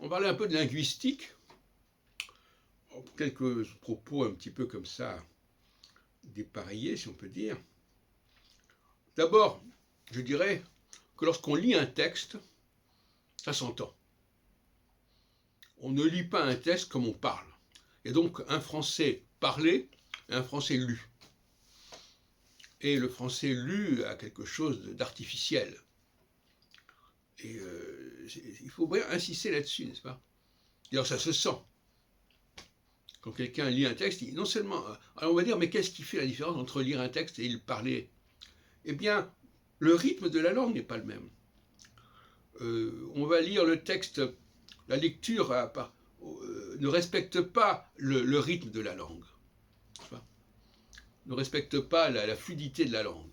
On parlait un peu de linguistique, quelques propos un petit peu comme ça, dépareillés, si on peut dire. D'abord, je dirais que lorsqu'on lit un texte, ça s'entend. On ne lit pas un texte comme on parle. Il y a donc un français parlé et un français lu. Et le français lu a quelque chose d'artificiel. Et il faut bien insister là-dessus, n'est-ce pas? D'ailleurs, ça se sent. Quand quelqu'un lit un texte, non seulement... Alors on va dire, mais qu'est-ce qui fait la différence entre lire un texte et le parler? Eh bien, le rythme de la langue n'est pas le même. On va lire le texte, la lecture ne respecte pas le rythme de la langue. Ne respecte pas la fluidité de la langue.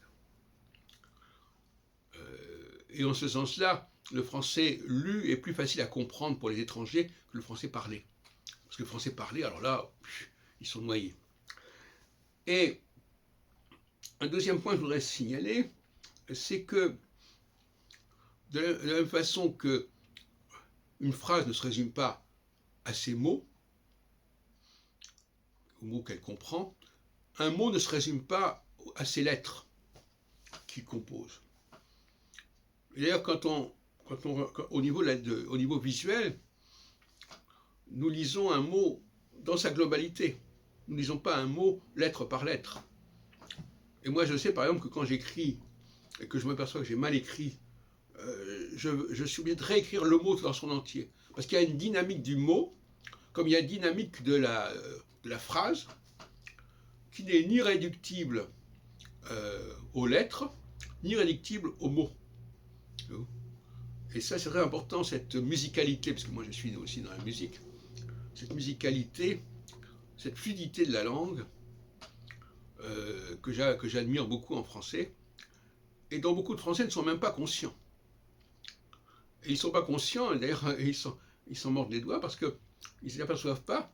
Et en ce sens-là, le français lu est plus facile à comprendre pour les étrangers que le français parlé. Parce que le français parlé, alors là, ils sont noyés. Et un deuxième point que je voudrais signaler, c'est que de la même façon que une phrase ne se résume pas à ses mots, aux mots qu'elle comprend, un mot ne se résume pas à ses lettres qu'il compose. D'ailleurs, au niveau visuel, nous lisons un mot dans sa globalité. Nous ne lisons pas un mot lettre par lettre. Et moi, je sais par exemple que quand j'écris et que je m'aperçois que j'ai mal écrit, je suis obligé de réécrire le mot dans son entier. Parce qu'il y a une dynamique du mot, comme il y a une dynamique de la phrase, qui n'est ni réductible aux lettres, ni réductible aux mots. Et ça, c'est très important, cette musicalité, parce que moi je suis aussi dans la musique, cette musicalité, cette fluidité de la langue, que j'admire beaucoup en français, et dont beaucoup de Français ne sont même pas conscients. Et ils ne sont pas conscients, et d'ailleurs ils s'en mordent les doigts, parce qu'ils ne s'aperçoivent pas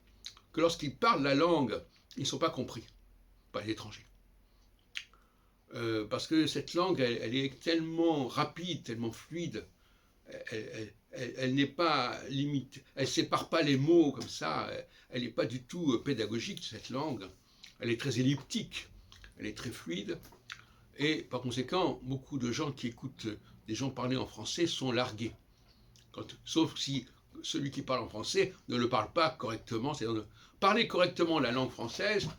que lorsqu'ils parlent la langue, ils ne sont pas compris par les étrangers. Parce que cette langue, elle est tellement rapide, tellement fluide, elle n'est pas limite, elle ne sépare pas les mots comme ça, elle n'est pas du tout pédagogique, cette langue. Elle est très elliptique, elle est très fluide, et par conséquent, beaucoup de gens qui écoutent des gens parler en français sont largués. Sauf si celui qui parle en français ne le parle pas correctement, c'est-à-dire parler correctement la langue française,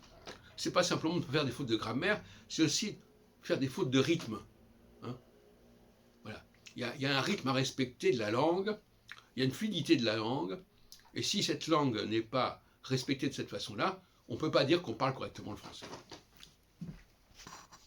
c'est pas simplement de faire des fautes de grammaire, c'est aussi faire des fautes de rythme. Hein, voilà. Il y a un rythme à respecter de la langue, il y a une fluidité de la langue, et si cette langue n'est pas respectée de cette façon-là, on ne peut pas dire qu'on parle correctement le français.